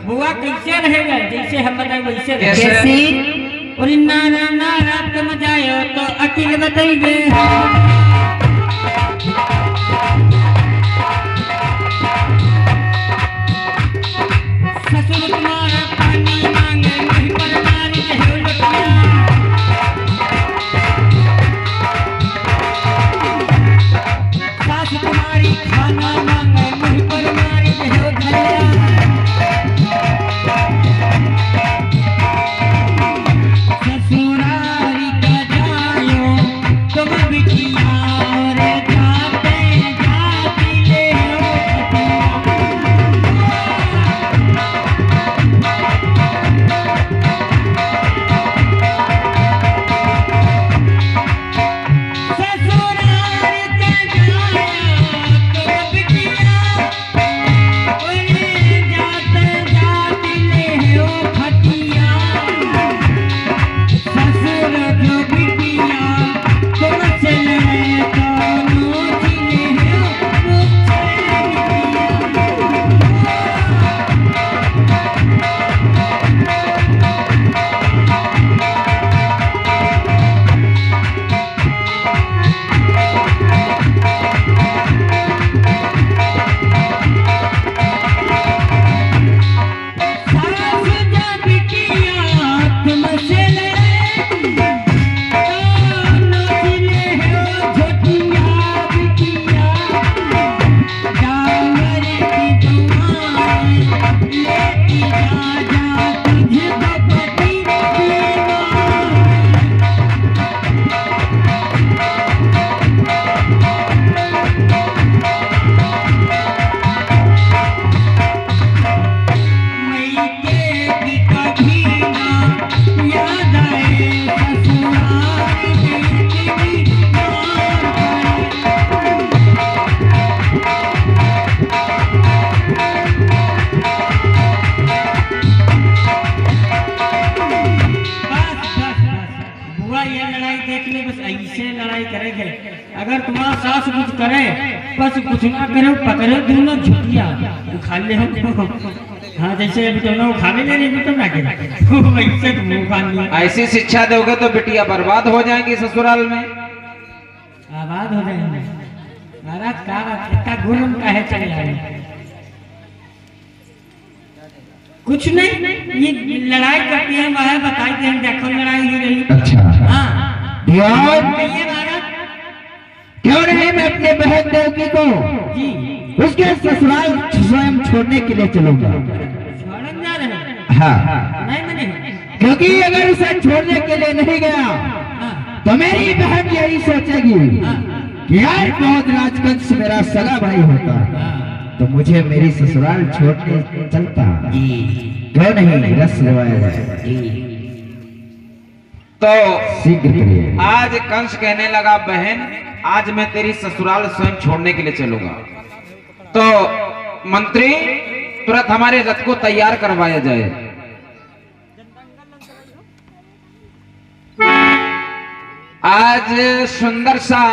बुआ कैसे रहेगा जैसे हम बताए वैसे कैसे? और नारा नारा के मजायो तो अकेले बताइए। ससुर तुम्हारा पानी मांगे मुझ पर मारी है लुटिया। सास तुम्हारी खाना मांगे मुझ पर मारी है धनिया। ससुरारी का जायो तुम बिटिया और जाते जाती ले लो ससुरारी का जायो तुम बिटिया और जाते जाती ले लो खटिया। ससुर जो बिटिया तुमसे लड़े तो नोची ले मुझसे सास जो बिटिया तुमसे लड़े नोची ले झोटिया बिटिया। डांगर की दुआएं लेती जा जा तुझको पति दीवाना। मैके की कभी ना याद आए ससुराल बेटी बीमार बुआ ये लड़ाई देख ले बस ऐसे लड़ाई करेंगे। अगर तुम्हारा सास कुछ करे बस कुछ ना करे पकड़े दोनों झुटिया उखा ले हम। हाँ जैसे अभी तो ना उखाने ले रही तो ना के वैसे तुम उखानी ऐसी शिक्षा दोगे तो बिटिया बर्बाद हो जाएंगी ससुराल में। आबाद हो जाएंगे। महाराज का इतना गुरम का है चले जाए कुछ नहीं ये लड़ाई करती है वह बताई कि हम देखो लड़ाई हो रही। अच्छा हाँ ध्यान कहिए महाराज क्यों नहीं मैं अपने बहन देवकी को जी उसके ससुराल स्वयं छोड़ने के लिए चलूंगा। छोड़न जा रहे हैं हाँ नहीं मैंने क्योंकि अगर उसे छोड़ने के लिए नहीं गया हाँ तो मेरी बहन यही सोचेगी कि यार बहुत राजवंश मेरा सगा भाई होता तो मुझे मेरी ससुराल छोड़ने चलता। क्यों नहीं रस लगाया जाए तो शीघ्र करिए। आज कंस कहने लगा बहन आज मैं तेरी ससुराल स्वयं छोड़ने के लिए चलूंगा। तो मंत्री तुरंत हमारे रथ को तैयार करवाया जाए। आज सुंदर सा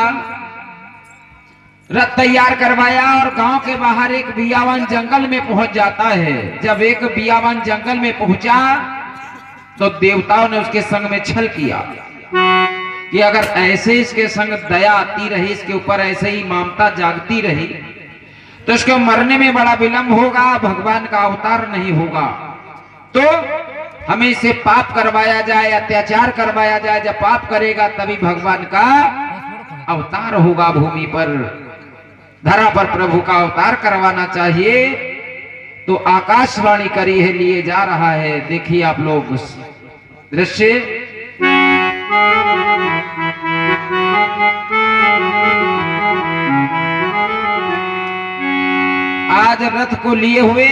रथ तैयार करवाया और गांव के बाहर एक बियावान जंगल में पहुंच जाता है। जब एक बियावान जंगल में पहुंचा तो देवताओं ने उसके संग में छल किया कि अगर ऐसे इसके संग दया आती रही, इसके ऊपर ऐसे ही ममता जागती रही तो इसको मरने में बड़ा विलंब होगा, भगवान का अवतार नहीं होगा। तो हमें इसे पाप करवाया जाए, अत्याचार करवाया जाए। जब पाप करेगा तभी भगवान का अवतार होगा भूमि पर, धरा पर प्रभु का अवतार करवाना चाहिए। तो आकाशवाणी करी है लिए जा रहा है। देखिए आप लोग दृश्य। आज रथ को लिए हुए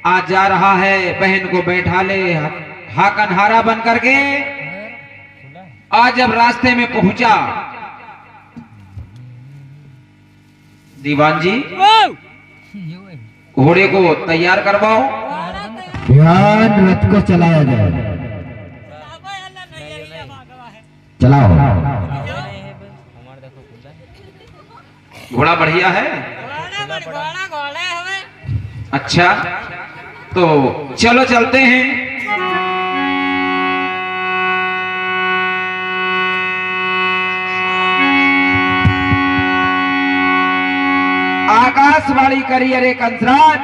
आज जा रहा है, बहन को बैठा ले हाकनहारा बन करके। आज जब रास्ते में पहुंचा, दीवान जी घोड़े को तैयार करवाओ। ध्यान रथ को चलाया जाए। चलाओ। घोड़ा बढ़िया है। अच्छा तो चलो चलते हैं। आकाशवाणी करी अरे कंसराज,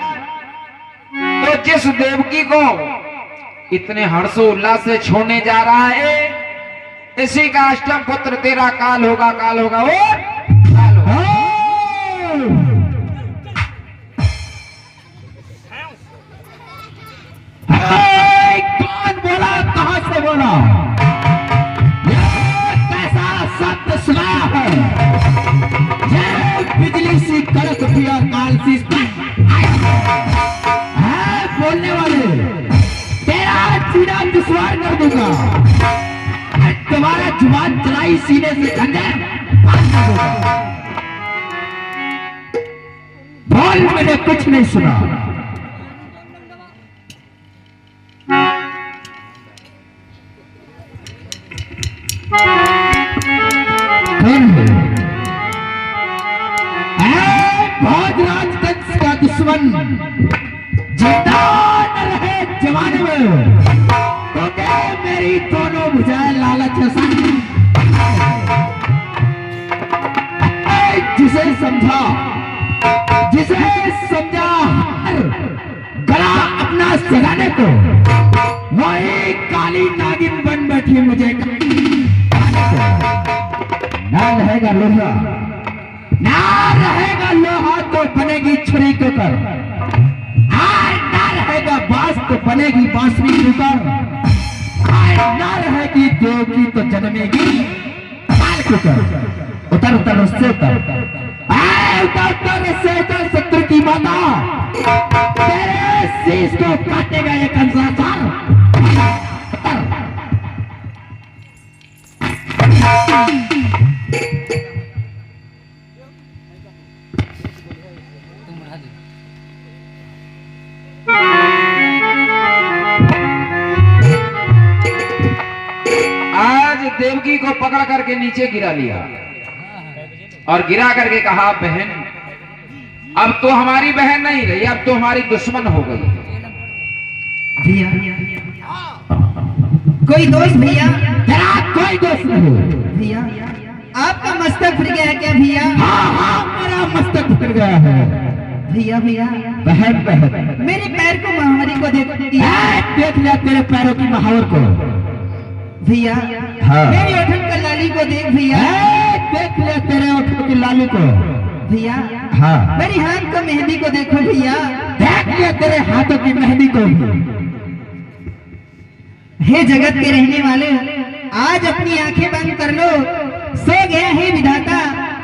तो जिस देवकी को इतने हर्षोल्लास से छोड़ने जा रहा है, इसी का अष्टम पुत्र तेरा काल होगा, काल होगा, वो काल होगा। कौन बोला, कहां से बोला? कैसा शब्द सुना है? बिजली सी कड़क पिया काल सी है बोलने वाले, तेरा सीना दुश्वार कर दूंगा। तुम्हारा जुबान चलाई सीने से खंजर बांध दूंगा। बोल, मैंने कुछ नहीं सुना। कौन है? भोजराज कंस का दुश्मन जिंदा न रहे जवान में, तो क्या मेरी दोनों भुजाएं लालच जिसे समझा, गला अपना सगाने को, वही काली नागिन बन बैठी मुझे ना रहेगा लोहा, ना रहेगा लोहा तो बनेगी छुरी को कर, ना रहेगा बांस तो बनेगी बांसुरी को कर, ना रहेगी देवकी तो जन्मेगी काल को कर। उतर उतर उससे उतर, उतर उतर इससे उतर, शत्रु की माता तेरे शीश को काटेगा ये कंसाचार। आज देवकी को पकड़ करके नीचे गिरा लिया और गिरा करके कहा, बहन अब तो हमारी बहन नहीं रही, अब तो हमारी दुश्मन हो गई। भैया कोई दोस्त, भैया तेरा कोई दोस्त नहीं भैया। आपका मस्तक फट गया है क्या भैया? हाँ, मेरा मस्तक फट गया है भैया। भैया बहन बहन, मेरे पैर को महावरी को देख लिया, तेरे पैरों की महावर को भैया। हाँ। मेरी ओठन का लाली को देख भैया, देख लिया तेरे ओठन की लाली को भैया। हाँ। मेरी हाथ को मेहंदी को देखो भैया, देख लिया तेरे हाथों की मेहंदी को। हे जगत के रहने वाले, आज अपनी आंखें बंद कर लो, सो गया है विधाता,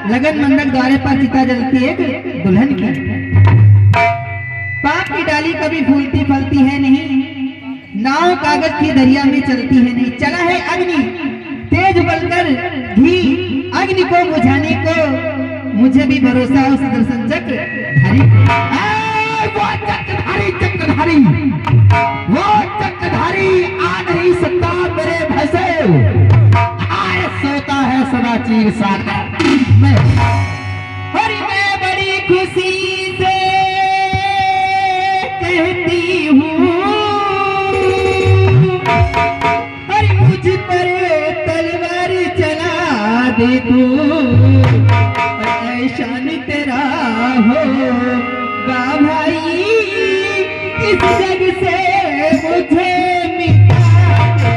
लगन मंडप द्वारे पर चिता जलती है दुल्हन की। पाप की डाली कभी फूलती फलती है नहीं, नाव कागज की दरिया में चलती है नहीं। चला है अग्नि तेज बनकर भी अग्नि को बुझाने को, मुझे भी भरोसा उस दर्शन चक्रधारी, वो चक्रधारी, वो चक्रधारी आ नहीं सकता मेरे भैसे, आए सोता है सदा चीर सागर में। अरे मैं बड़ी खुशी से कहती हूँ, अरे मुझ पर तलवार चला दे तू, ऐशान तेरा होगा भाई, इस जग से मुझे मिटा दे।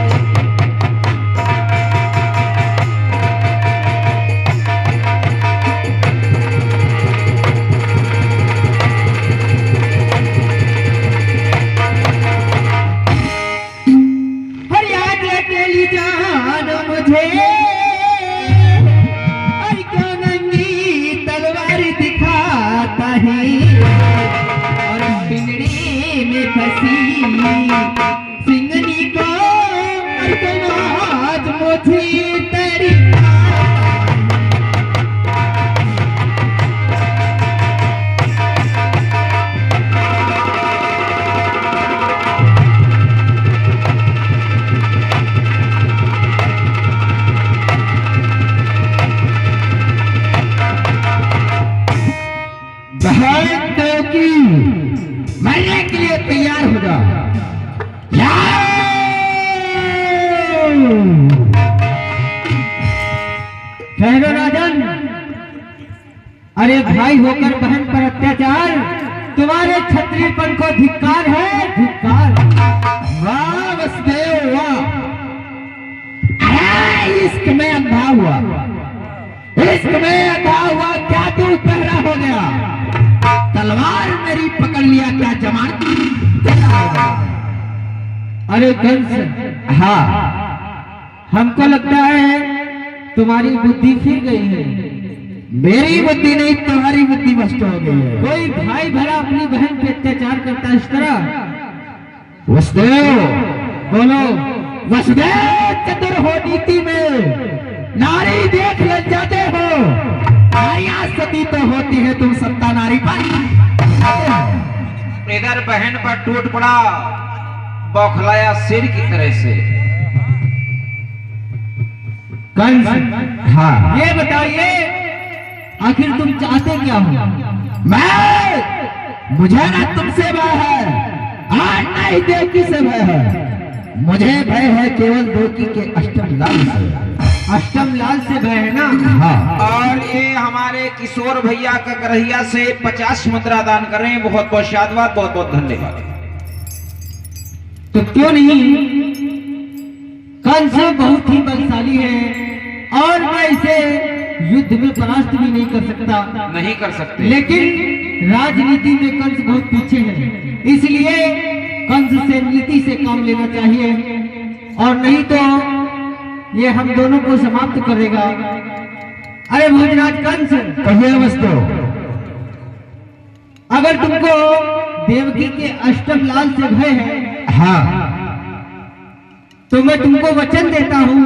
फरियाद अकेली जान मुझे, और क्यों नंगी तलवार दिखाता है, और पिंजड़ी में फंसी सिंगनी को, और तुम आज मुझे तेरी बहन देवकी मरने के लिए तैयार हो जाओ। होगा। ठहरो राजन, अरे भाई होकर बहन पर अत्याचार, तुम्हारे क्षत्रियपन को धिक्कार है, धिक्कार। वाह वसुदेव वाह। अरे इश्क में अंधा हुआ, इश्क में अंधा हुआ, क्या तू पहरा हो गया? तलवार मेरी पकड़ लिया, क्या जमानत? अरे कंस, हाँ, हमको लगता है तुम्हारी बुद्धि फिर गई है। मेरी बुद्धि नहीं, तुम्हारी बुद्धि भ्रष्ट हो गई है। कोई भाई भला अपनी बहन पे अत्याचार करता है इस तरह? वसुदेव बोलो। वसुदेव चतुर हो नीति में, नारी देख लग जाते हो। नारियां सती तो होती है, तुम सत्ता नारी पर। इधर बहन पर टूट पड़ा बौखलाया सिर की तरह से। कंस, हाँ, ये बताइए आखिर तुम चाहते क्या हो? मुझे ना तुमसे भय है, और ना ही देवकी से भय है। मुझे भय है केवल देवकी के अष्टम लाल से। अष्टम लाल से भय है ना? हाँ, और ये हमारे किशोर भैया का करहिया से 50 मुद्रा दान कर रहे हैं। बहुत बहुत शादवाद, बहुत बहुत धन्यवाद। तो क्यों नहीं, कंस बहुत ही बलशाली है और मैं इसे युद्ध में परास्त भी नहीं कर सकता। नहीं कर सकते। लेकिन राजनीति में कंस बहुत पीछे है, इसलिए कंस से नीति से काम लेना चाहिए, और नहीं तो ये हम दोनों को समाप्त करेगा। अरे भोजराज कंस, कहिए वस्तु। अगर तुमको देवकी के अष्टम लाल से भय है, हाँ, तो मैं तुमको वचन देता हूँ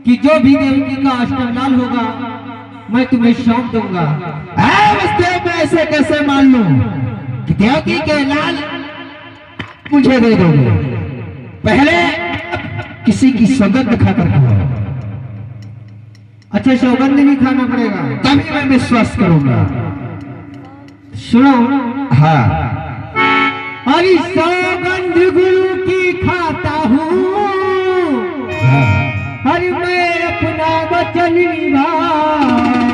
कि जो भी देवकी का अष्टम लाल होगा मैं तुम्हें सौंप दूंगा। वसुदेव, मैं ऐसे कैसे मान लूं कि देवकी के लाल मुझे दे दोगे? पहले किसी की सौगंध खाकर खाओ। अच्छा, सौगंध नहीं खाना पड़ेगा, तभी मैं विश्वास करूंगा। सुनो। हाँ, अरे सौगंध गुरु की खाता हूँ, अरे मैं अपना वचन निभाऊंगा।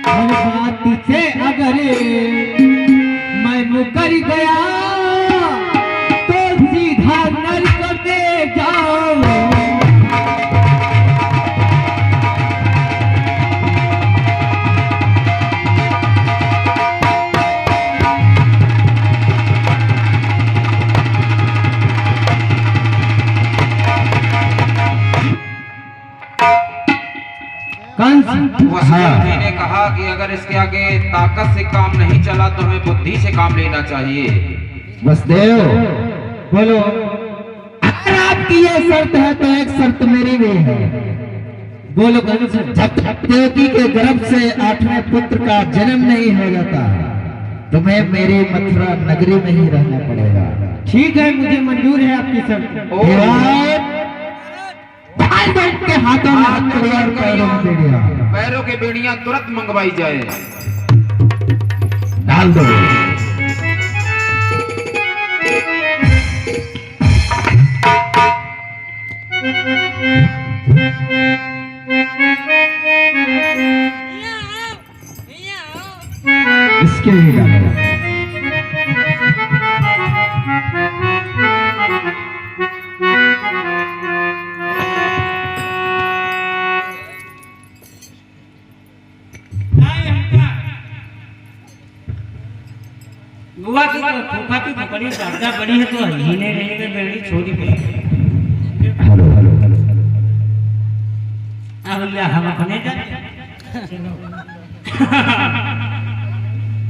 हर बात से अगर मैं मुकर गया तो सीधा नरक में जाऊं। वसुदेव जी ने कहा कि अगर इसके आगे ताकत से काम नहीं चला तो हमें बुद्धि से काम लेना चाहिए। वसुदेव बोलो। अगर आपकी ये शर्त है तो एक शर्त मेरी भी है। बोलो कंस। जब तक देवकी के गर्भ से 8वें पुत्र का जन्म नहीं हो जाता तुम्हें मेरी मथुरा नगरी में ही रहना पड़ेगा। ठीक है, मुझे मंजूर है आपकी शर्त। के हाथों में हाथ तलवार, पैरों में बेड़ियां। पैरों के बेड़ियां तुरंत मंगवाई जाए। डाल दो। इसके लिए डालो। बुआ की तो फूफा की पकड़ी ज्यादा बड़ी है तो हीने रहेंगे बेड़ी छोड़ी पड़ी। हेलो हेलो हेलो अब या हम अपने जाते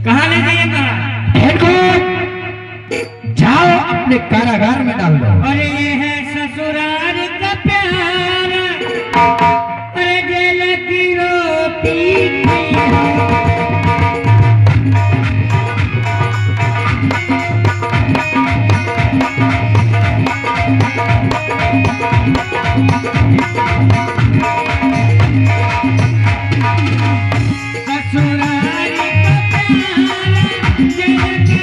कहाँ ले जाइए? कहाँ? जाओ अपने कारागार में डाल दो। अरे ये है ससुराल का प्यार, अरे जेल की रोटी ससुराल का प्यार, जेल की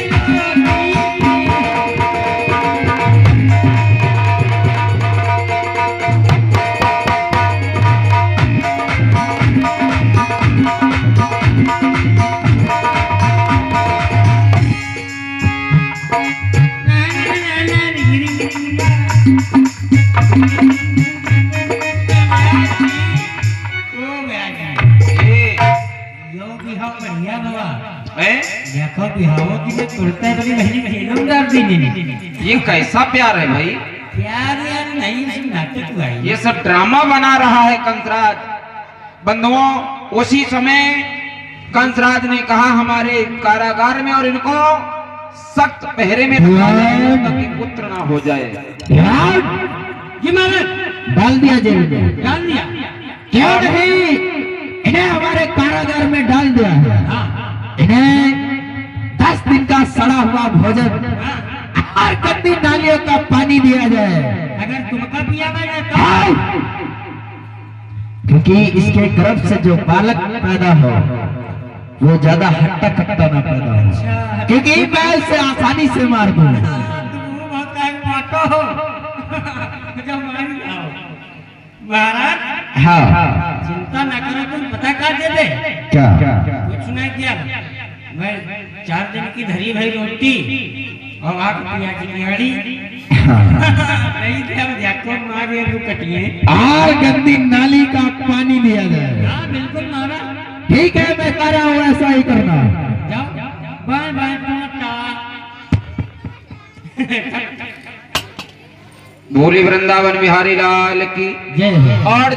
कि मैं तुरता बड़ी बहनी खेलूं डाल दी नहीं। ये कैसा प्यार है भाई? प्यार यार नहीं, इसमें नाटक हुआ है। ये सब ड्रामा बना रहा है कंसराज। बंधुओं, उसी समय कंसराज ने कहा हमारे कारागार में और इनको सख्त पहरे में रखा जाए ताकि पुत्र ना हो जाए। ये मालक डाल दिया जेल में। डाल दिया। क्यों नहीं, इन्हें हमारे कारागार में डाल दिया है। इन्हें 10 दिन का सड़ा हुआ भोजन और गंदी नालियों का पानी दिया जाए। अगर तुमका पिया मैंने तो क्योंकि इसके गर्भ से जो बालक पैदा हो वो ज्यादा हट्टा कट्टा ना पैदा हो, क्योंकि मैं इसे आसानी से मार दूं। महाराज हाँ, चिंता न करो, तुम पता क्या दे दे? क्या? कुछ नहीं किया, मैं 4 दिन की धरी भई रोटी और आग पिया की निहारी नहीं क्या जाको मारे कटिए और गंदी नाली का पानी दिया जाए। हाँ बिल्कुल महाराज। ठीक है, मैं कह रहा हूँ ऐसा ही करना। जाओ बाय बाय टाटा। भोले वृंदावन बिहारी लाल की जय हो। और